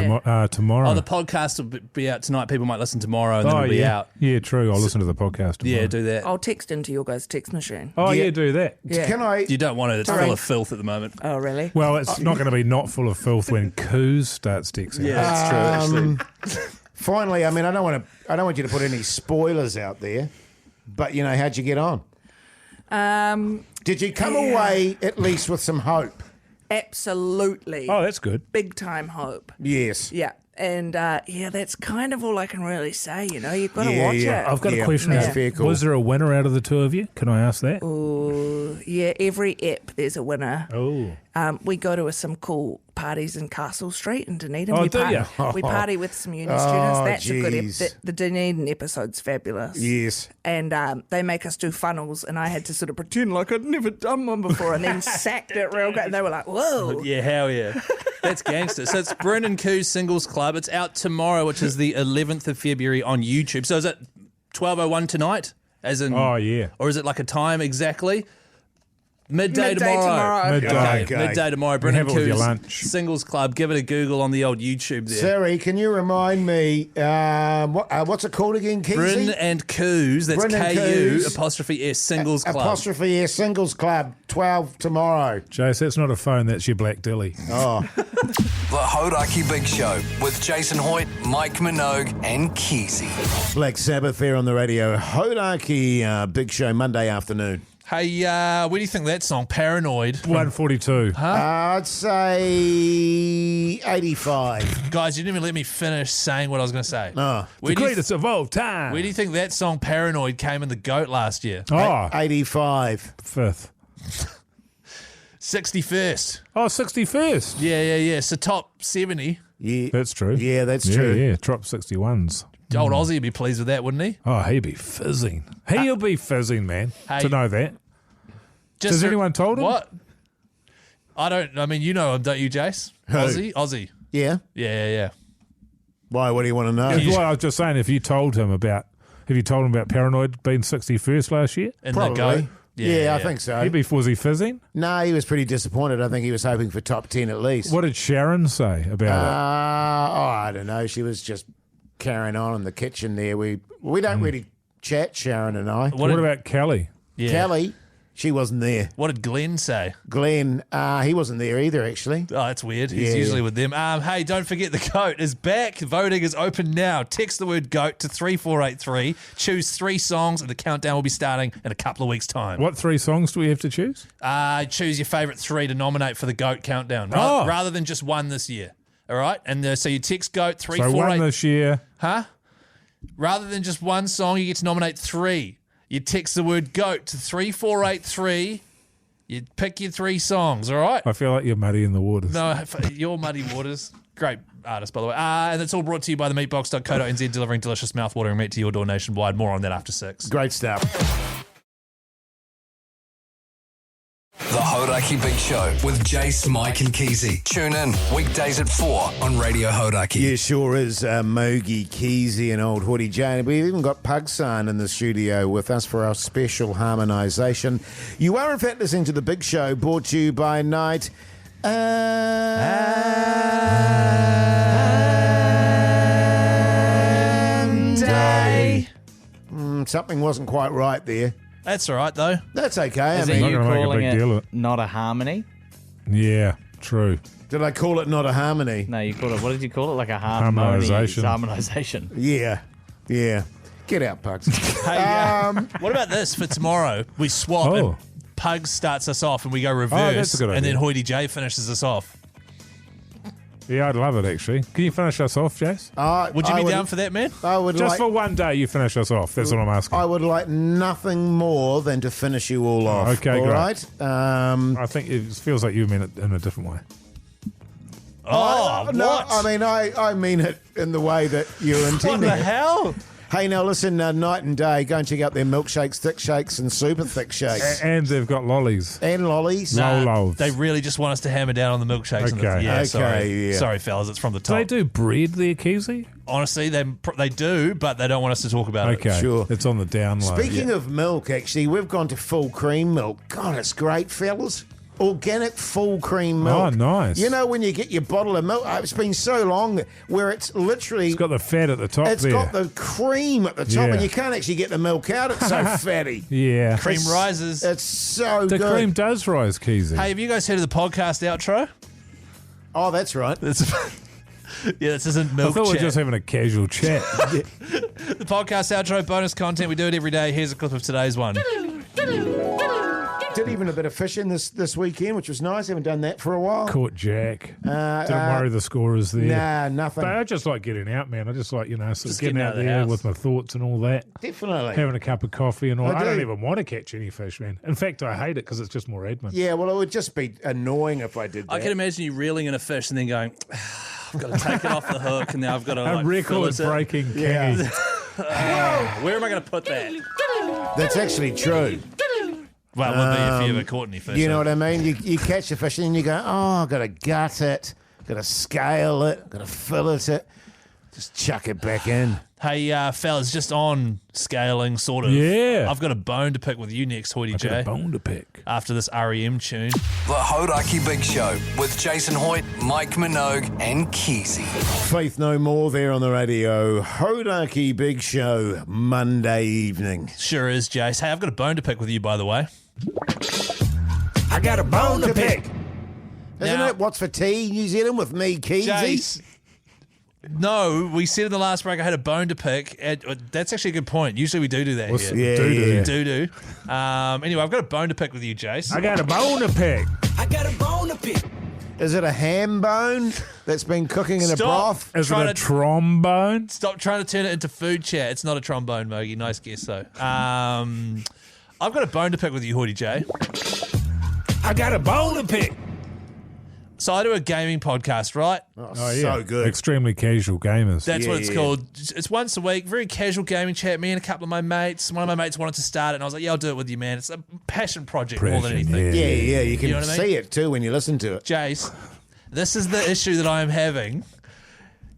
tomorrow. Oh, the podcast will be out tonight. People might listen tomorrow, and then it'll be yeah. out. Yeah, true. I'll listen to the podcast tomorrow. Yeah, do that. I'll text into your guys' text machine. Oh, Yeah. yeah, do that. Yeah. Can I? You don't want it. It's Sorry. full of filth at the moment. Oh, really? Well, it's not going to be not full of filth when Coos starts texting. that's true. Actually, Finally, I mean, I don't want you to put any spoilers out there, but you know, how'd you get on? Did you come away at least with some hope? Absolutely. Oh, that's good. Big time hope. Yes. Yeah. And that's kind of all I can really say. You know, you've got to Yeah, watch yeah. it. I've got a Yeah, question. that's fair call. Was there a winner out of the two of you? Can I ask that? Yeah, every ep there's a winner. Oh. we go to some cool parties in Castle Street in Dunedin. Oh, we do ya? We party with some uni students. That's a good geez. the Dunedin episode's fabulous. Yes. And they make us do funnels, and I had to sort of pretend like I'd never done one before, and then sacked it real good. And they were like, "Whoa!" Yeah, hell yeah. That's gangster. So it's Brendan Koo's Singles Club. It's out tomorrow, which is the 11th of February on YouTube. So is it 12:01 tonight? As in, Oh, yeah. Or is it like a time exactly? Midday Midday tomorrow. Midday. Okay. Midday tomorrow. have Brendan it with your Koo's lunch. Singles Club. Give it a Google on the old YouTube there. Siri, can you remind me, what's it called again, Keyzie? Bryn and Coos, that's Bryn and K-U Coos. apostrophe S, Singles Club. Apostrophe S Singles Club, 12 tomorrow. Jase, that's not a phone, that's your black dilly. Oh, The Hauraki Big Show with Jason Hoyte, Mike Minogue, and Keyzie. Black Sabbath there on the radio. Hauraki Big Show, Monday afternoon. Hey, where do you think that song, Paranoid? 142. I'd say 85. Guys, you didn't even let me finish saying what I was going to say. Oh. Where The do you greatest of all time. Where do you think that song Paranoid came in the GOAT last year? Oh, 85. fifth. 61st. Oh, 61st. Yeah. So top 70. Yeah, That's true. Yeah, that's yeah, true. Yeah, drop 61s. Old Aussie would be pleased with that, wouldn't he? Oh, he'd be fizzing. He'll be fizzing, man, Hey. to know that. Just Has anyone told him? What? I mean, you know him, don't you, Jace? Aussie. Yeah. Yeah. Why? What do you want to know? Well, I was just saying, if you told him about Paranoid being 61st last year, In the Probably. GOAT. Yeah, I think so. was he fizzing? No, he was pretty disappointed. I think he was hoping for top 10 at least. What did Sharon say about I don't know. She was just carrying on in the kitchen there. We don't really chat, Sharon and I. it? What about Kelly? Yeah. Kelly, she wasn't there. What did Glenn say? Glenn, he wasn't there either, actually. Oh, that's weird. He's Yeah. usually with them. Hey, don't forget the GOAT is back. Voting is open now. Text the word GOAT to 3483. Choose 3 songs, and the countdown will be starting in a couple of weeks' time. What 3 songs do we have to choose? Choose your favourite 3 to nominate for the GOAT countdown, Oh. rather than just one this year. All right? And so you text GOAT So 348. one this year. Huh? Rather than just one song, you get to nominate 3. You text the word GOAT to 3483. You pick your 3 songs, all right? I feel like you're muddy in the waters. No, you're Muddy Waters. Great artist, by the way. And it's all brought to you by the Meatbox.co.nz, delivering delicious mouth-watering meat to your door nationwide. More on that after 6. Great stuff. The Hauraki Big Show with Jase, Mike, and Keyzie. Tune in weekdays at 4 on Radio Hauraki. Yeah, sure is. Mogey, Keyzie, and old Hoytey J. We've even got Pugsan in the studio with us for our special harmonisation. You are, in fact, listening to The Big Show, brought to you by Night and Day. Something wasn't quite right there. That's all right, though. That's okay. Is I it mean, you not gonna make a calling big deal it of it. not a harmony? Yeah, true. did I call it not a harmony? No, you called it. What did you call it? Like a harmonisation. Harmonisation. Yeah. Get out, Pugs. Hey, what about this for tomorrow? We swap and Pugs starts us off and we go reverse. that's a good and then idea. Hoytey J finishes us off. Yeah, I'd love it, actually. Can you finish us off, Jase? Would you be down for that, man? I would Just like, for one day, you finish us off. That's what I'm asking. I would like nothing more than to finish you all off. Okay, all great. right? I think it feels like you meant it in a different way. Oh, no, what? I mean, I mean it in the way that you're What intending the it. hell? Hey, now listen, Night and Day, go and check out their milkshakes, thick shakes, and super thick shakes. And they've got lollies. And lollies. Low. They really just want us to hammer down on the milkshakes. And Okay. yeah, Okay, sorry. yeah. Sorry, fellas, it's from the Do top. they do bread there, Keyzie? Honestly, they do, but they don't want us to talk about it. Okay. Sure. It's on the down low. Speaking of milk, actually, we've gone to full cream milk. God, it's great, fellas. Organic full cream milk. Oh, nice. You know, when you get your bottle of milk, it's been so long where it's literally... It's got the fat at the top It's there. got the cream at the top, Yeah. and you can't actually get the milk out. It's so fatty. Yeah. Cream rises. It's so The good. cream does rise, Keyzie. Hey, have you guys heard of the podcast outro? Oh, that's right. This isn't I milk thought we were chat. just having a casual chat. The podcast outro, bonus content. We do it every day. Here's a clip of today's one. Did even a bit of fishing this weekend, which was nice. Haven't done that for a while. Caught Jack. Don't worry, the scorers there. Nah, nothing. But I just like getting out, man. I just like, sort of Just getting out the there house. with my thoughts and all that. Definitely. Having a cup of coffee and all. I don't do. even want to catch any fish, man. In fact, I hate it because it's just more admin. Yeah, well, it would just be annoying if I did that. I can imagine you reeling in a fish and then going, I've got to take it off the hook and now I've got to A record-breaking kingy. Where am I going to put that? That's actually true. Well, it would be if you ever caught any fish. You know what I mean? You catch a fish and you go, oh, I've got to gut it, got to scale it, got to fillet it. Just chuck it back in. Hey, fellas, just on scaling, sort of. Yeah. I've got a bone to pick with you next, Hoytey I've got J. a bone to pick. After this REM tune. The Hauraki Big Show with Jason Hoyte, Mike Minogue, and Keyzie. Faith No More there on the radio. Hauraki Big Show, Monday evening. Sure is, Jase. Hey, I've got a bone to pick with you, by the way. I got a bone to pick. Isn't Now- it What's for Tea, New Zealand, with me, Keyzie? Jase. No, we said in the last break I had a bone to pick. That's actually a good point. Usually we do that here. Yeah, Doo-doo. yeah. Do. Anyway, I've got a bone to pick with you, Jace. I got a bone to pick. Is it a ham bone that's been cooking in a broth? Is it Trying a to- trombone? Stop trying to turn it into food chat. It's not a trombone, Mogey. Nice guess, though. I've got a bone to pick with you, Hoytey J. I got a bone to pick. So I do a gaming podcast, right? Oh, yeah. so good. Extremely casual gamers. That's Yeah, what it's yeah. called. It's once a week, very casual gaming chat. Me and a couple of my mates. One of my mates wanted to start it, and I was like, yeah, I'll do it with you, man. It's a passion project more than Passion, anything. Yeah, you can You know what I mean? see it too when you listen to it. Jace, this is the issue that I am having.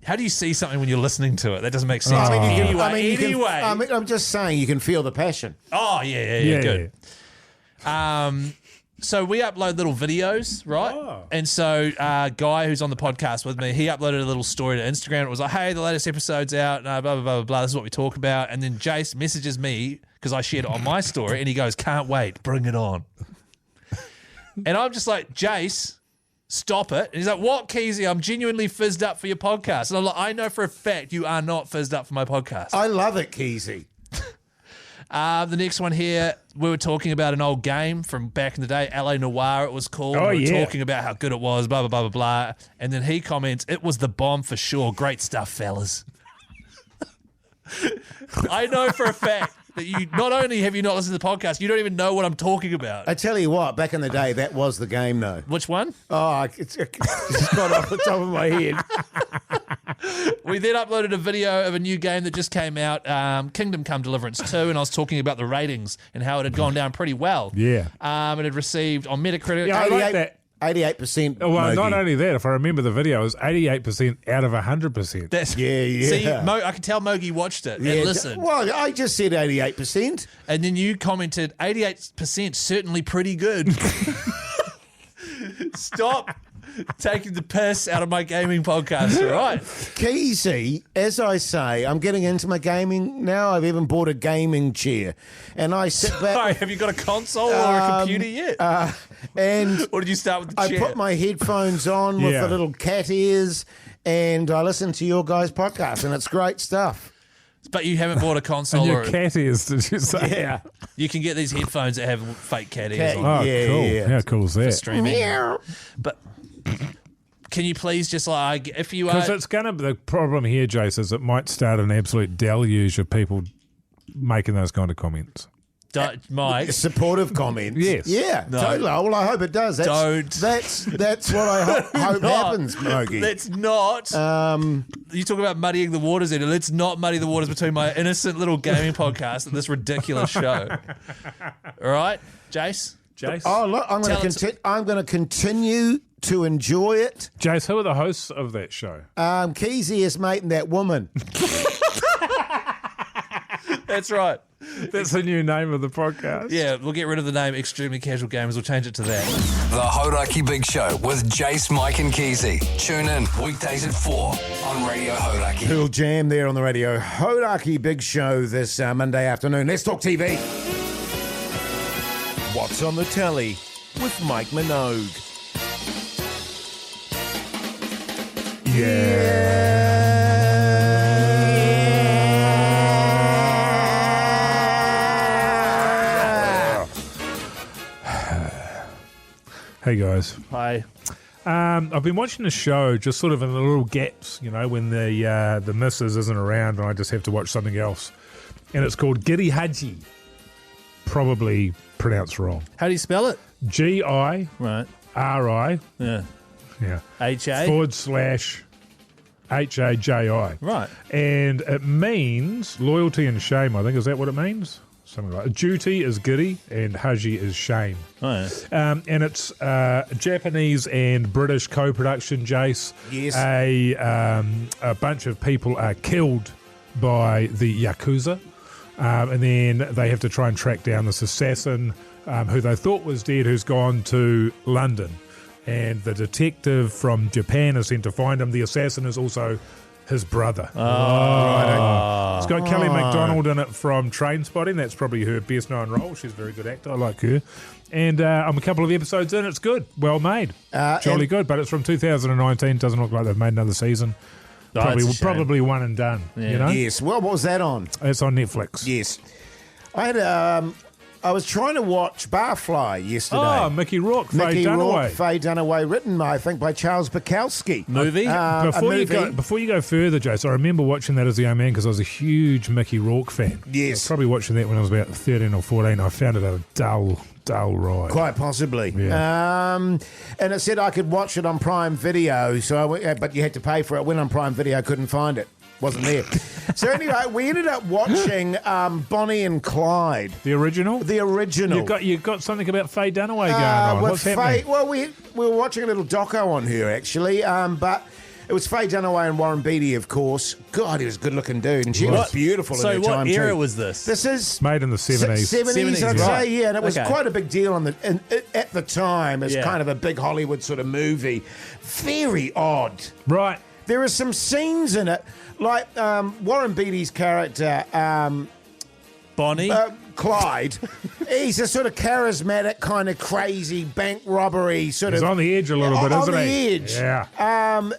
How do you see something when you're listening to it? That doesn't make sense. Anyway. I'm just saying you can feel the passion. Oh, yeah, good. So we upload little videos, right? Oh. And so Guy, who's on the podcast with me, he uploaded a little story to Instagram. It was like, hey, the latest episode's out, blah, blah, blah, blah, blah. This is what we talk about. And then Jace messages me, because I shared it on my story, and he goes, can't wait, bring it on. And I'm just like, Jace, stop it. And he's like, what, Keyzie? I'm genuinely fizzed up for your podcast. And I'm like, I know for a fact you are not fizzed up for my podcast. I love it, Keyzie. The next one here, we were talking about an old game from back in the day, LA Noire it was called. Oh, we were yeah. talking about how good it was, blah, blah, blah, blah, blah. And then he comments, it was the bomb for sure. Great stuff, fellas. I know for a fact that you not only have you not listened to the podcast, you don't even know what I'm talking about. I tell you what, back in the day, that was the game, though. Which one? Oh, it's got off the top of my head. We then uploaded a video of a new game that just came out, Kingdom Come Deliverance 2, and I was talking about the ratings and how it had gone down pretty well. Yeah. It had received on Metacritic. Yeah, I like that. 88%. Well, Mogey. not only that, if I remember the video, it was 88% out of 100%. That's, Yeah. See, I can tell Mogey watched it and listened. Well, I just said 88%. And then you commented, 88% certainly pretty good. Stop taking the piss out of my gaming podcast, all right? Keyzie, as I say, I'm getting into my gaming now. I've even bought a gaming chair. And I sit Sorry, back have you got a console or a computer yet? and Or did you start with the I chair? put my headphones on with Yeah. the little cat ears and I listen to your guys' podcast and it's great stuff. But you haven't bought a console And your or cat ears, did you say? Yeah. you can get these headphones that have fake cat ears Cat- on Oh, Yeah, cool. yeah. How cool is that? streaming. Meow. But can you please just like, if you Because are... it's going to be the problem here, Jace, is it might start an absolute deluge of people making those kind of comments. Mike, Supportive comments. Yes. Yeah, No. totally. Well, I hope it does. Don't. That's what I hope happens, Mogey. let's not... you talk about muddying the waters, Eddie. Let's not muddy the waters between my innocent little gaming podcast and this ridiculous show. All right, Jace? Jace? Oh, look, I'm Tell going us- to continue to enjoy it. Jace, who are the hosts of that show? Keyzie is mating that woman. That's right. That's the new name of the podcast. Yeah, we'll get rid of the name Extremely Casual Gamers. We'll change it to that. The Hauraki Big Show with Jase, Mike, and Keyzie. Tune in weekdays at 4 on Radio Hauraki. Cool jam there on the radio. Hauraki Big Show this Monday afternoon. Let's talk TV. What's on the telly with Mike Minogue? Hey, guys. Hi. I've been watching the show just sort of in the little gaps, when the missus isn't around and I just have to watch something else. And it's called Giri Haji. Probably pronounced wrong. How do you spell it? Giri. Right. RI. Yeah. Yeah. HA? /HAJI. Right. And it means loyalty and shame, I think. Is that what it means? Something like that. Duty is giri and haji is shame. Oh, yeah. And it's Japanese and British co-production, Jase. Yes. A bunch of people are killed by the Yakuza. And then they have to try and track down this assassin who they thought was dead, who's gone to London. And the detective from Japan is sent to find him. The assassin is also his brother. Oh. It's got Kelly MacDonald in it from Trainspotting. That's probably her best known role. She's a very good actor. I like her. And I'm a couple of episodes in. It's good. Well made. Jolly good. But it's from 2019. Doesn't look like they've made another season. Probably one and done. Yeah. Yes. Well, what was that on? It's on Netflix. Yes. I was trying to watch Barfly yesterday. Oh, Mickey Rourke, Faye Dunaway, written, I think, by Charles Bukowski. Movie? Before you go further, Jace, I remember watching that as a young man because I was a huge Mickey Rourke fan. Yes. I was probably watching that when I was about 13 or 14. I found it a dull ride. Quite possibly. Yeah. And it said I could watch it on Prime Video, but you had to pay for it. Went on Prime Video, couldn't find it. Wasn't there. So anyway, we ended up watching Bonnie and Clyde. The original? The original. You've got something about Faye Dunaway going on. What's happening? Well, we were watching a little doco on her, actually, but it was Faye Dunaway and Warren Beatty, of course. God, he was a good-looking dude, and she was beautiful in her time, too. So what era was this? This is... Made in the 70s. 70s, I'd right. say, yeah, and it was quite a big deal at the time as kind of a big Hollywood sort of movie. Very odd. Right. There are some scenes in it, like Warren Beatty's character, Bonnie? Clyde. He's a sort of charismatic, kind of crazy bank robbery sort He's of... on the edge a little bit, isn't he? On the edge. Yeah.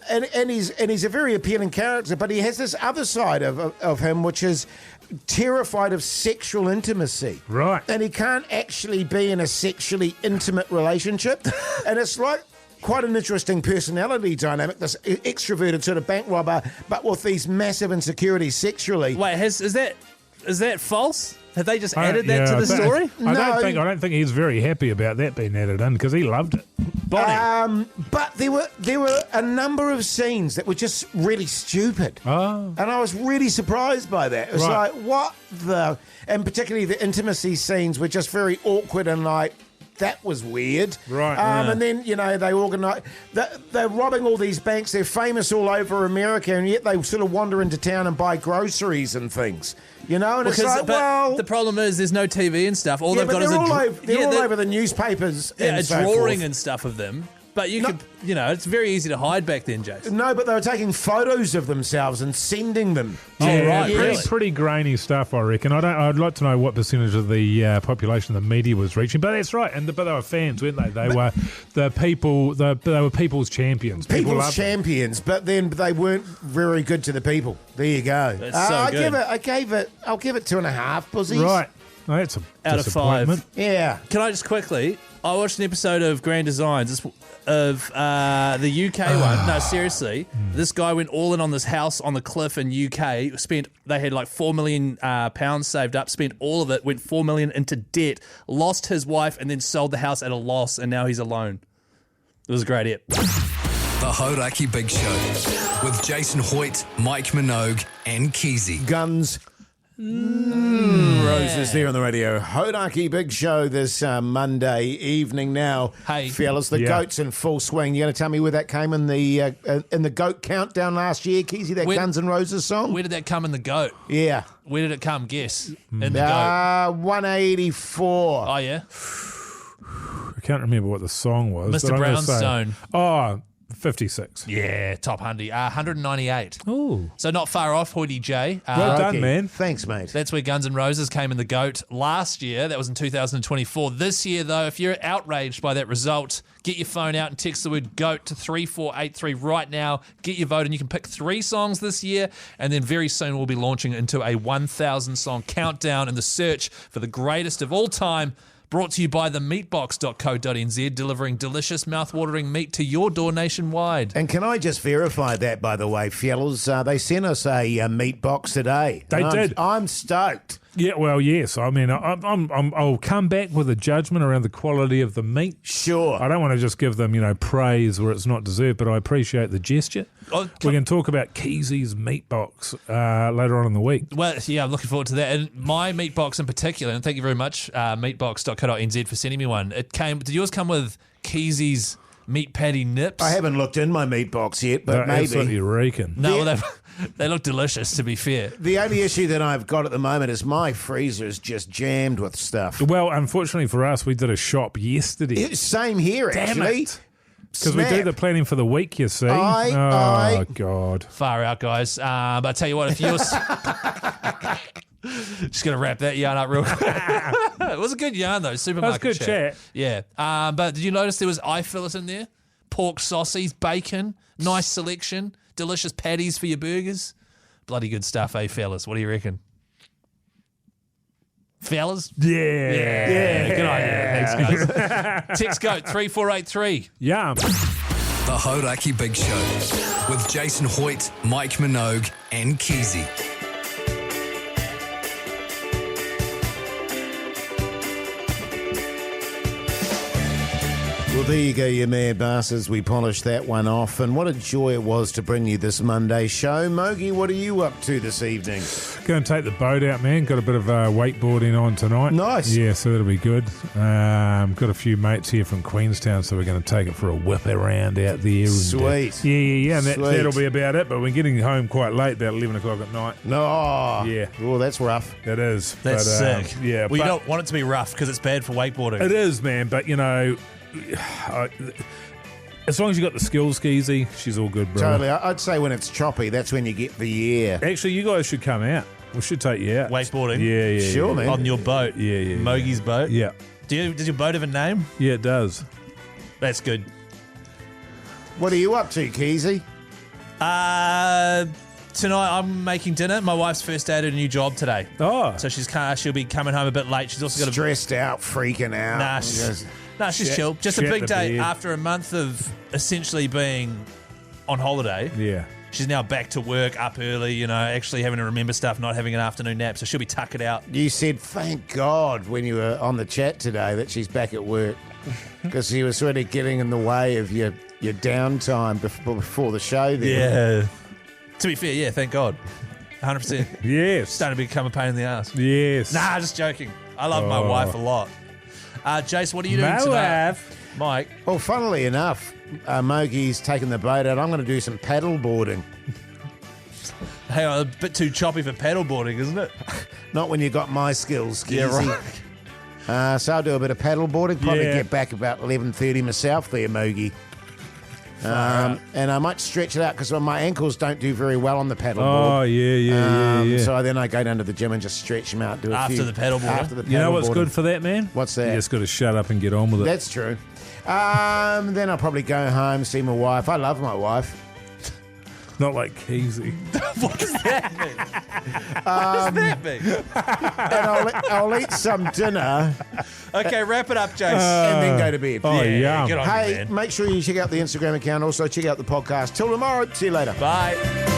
And he's a very appealing character, but he has this other side of him, which is terrified of sexual intimacy. Right. And he can't actually be in a sexually intimate relationship. And it's like... quite an interesting personality dynamic, this extroverted sort of bank robber, but with these massive insecurities sexually. Wait, is that false? Have they just added that to the story? I don't think he's very happy about that being added in because he loved it. Bonnie. But there were a number of scenes that were just really stupid. Oh. And I was really surprised by that. It was like, what the... And particularly the intimacy scenes were just very awkward and like... That was weird. Right. And then, they organise... They're robbing all these banks. They're famous all over America, and yet they sort of wander into town and buy groceries and things. And it's like, the problem is there's no TV and stuff. All they've got is all over the newspapers and a so drawing forth. And stuff of them. But you could, it's very easy to hide back then, Jason. No, but they were taking photos of themselves and sending them. Right, really? Pretty grainy stuff, I reckon. I'd like to know what percentage of the population the media was reaching, but that's right. But they were fans, weren't they? They were they were people's champions. People's champions, but then they weren't very good to the people. There you go. That's so good. I'll give it 2.5 pussies. Right. Oh, that's a out of 5. Yeah. Can I just quickly? I watched an episode of Grand Designs of the UK one. No, seriously, this guy went all in on this house on the cliff in UK. They had like £4 million pounds saved up. Spent all of it. Went $4 million into debt. Lost his wife and then sold the house at a loss. And now he's alone. It was a great ep. The Hauraki Big Show with Jason Hoyte, Mike Minogue, and Keyzie. Guns. Roses there on the Radio Hauraki Big Show this Monday evening now. Hey, fellas, the goat's in full swing. You going to tell me where that came in the goat countdown last year, Keyzie? That Guns N' Roses song. Where did that come in the goat? Yeah. Where did it come? Guess in the goat. 184. Oh yeah. I can't remember what the song was. Mr. Brownstone. 56. Yeah, top 100. 198. Ooh. So not far off, Hoytey J. Well done, man. Thanks, mate. That's where Guns N' Roses came in the GOAT last year. That was in 2024. This year, though, if you're outraged by that result, get your phone out and text the word GOAT to 3483 right now. Get your vote, and you can pick 3 songs this year. And then very soon we'll be launching into a 1,000 song countdown in the search for the greatest of all time Brought to you by the meatbox.co.nz, delivering delicious, mouth-watering meat to your door nationwide. And can I just verify that, by the way, fellas? They sent us a meat box today. They did. I'm stoked. Yeah, well, yes. I mean, I'll come back with a judgment around the quality of the meat. Sure. I don't want to just give them, praise where it's not deserved, but I appreciate the gesture. We can talk about Keyzie's meat box later on in the week. Well, yeah, I'm looking forward to that. And my meat box in particular, and thank you very much, meatbox.co.nz for sending me one. Did yours come with Keyzie's meat patty nips? I haven't looked in my meat box yet, but maybe. Absolutely reeking. No, well, they look delicious, to be fair. The only issue that I've got at the moment is my freezer is just jammed with stuff. Well, unfortunately for us, we did a shop yesterday. Same here, actually. Because we do the planning for the week, you see. Aye. God. Far out, guys. But I tell you what, if you're... Just going to wrap that yarn up real quick. It was a good yarn, though. Supermarket That was good chat. Yeah. But did you notice there was eye fillets in there? Pork saucies, bacon, nice selection, delicious patties for your burgers. Bloody good stuff, eh, fellas? What do you reckon? Fellas? Yeah. Good idea. Thanks, guys. Text GOAT 3483. Yum. The Hauraki Big Show with Jason Hoyte, Mike Minogue, and Keyzie. Well, there you go, you mad bastards. We polished that one off, and what a joy it was to bring you this Monday show. Mogey, what are you up to this evening? Going to take the boat out, man. Got a bit of wakeboarding on tonight. Nice. Yeah, so that'll be good. Got a few mates here from Queenstown, so we're going to take it for a whip around out there. Sweet. Yeah. And that'll be about it, but we're getting home quite late, about 11 o'clock at night. No. Yeah. Oh, that's rough. It is. That's sick. Yeah. Well, you don't want it to be rough because it's bad for wakeboarding. It is, man, but, as long as you got the skills, Keyzie, she's all good, bro. Totally. I'd say when it's choppy, that's when you get the air. Actually, you guys should come out. We should take you out. Wakeboarding? Yeah. Sure, man. On your boat? Yeah. Mogey's boat? Yeah. Does your boat have a name? Yeah, it does. That's good. What are you up to, Keyzie? Tonight I'm making dinner. My wife's first day at a new job today. Oh. So she'll be coming home a bit late. She's also got Stressed out, freaking out. she's chill. Just a Shat big the day bed. after a month of essentially being on holiday. Yeah. She's now back to work, up early, actually having to remember stuff, not having an afternoon nap, so she'll be tuckered out. You said, thank God, when you were on the chat today that she's back at work, because she was sort of getting in the way of your downtime before the show there. Yeah. To be fair, yeah, thank God. 100%. Yes. Starting to become a pain in the ass. Yes. Nah, just joking. I love my wife a lot. Jase, what are you doing tonight? Mike? Well, funnily enough, Mogey's taken the boat out. I'm going to do some paddle boarding. Hang on, a bit too choppy for paddleboarding, isn't it? Not when you got my skills, Keyzie. Yeah, right. So I'll do a bit of paddle boarding. Probably get back about 11:30 myself there, Mogey. And I might stretch it out because my ankles don't do very well on the paddleboard. Oh, yeah. So then I go down to the gym and just stretch them out. After the paddleboard. After the paddleboard. You know what's good for that, man? What's that? You just got to shut up and get on with it. That's true. Then I'll probably go home, see my wife. I love my wife. Not like Keyzie. What does that mean? What does that mean? And I'll eat some dinner. Okay, wrap it up, Jase. And then go to bed. Oh, yeah. Good on you, Hey, man. make sure you check out the Instagram account. Also, check out the podcast. Till tomorrow. See you later. Bye.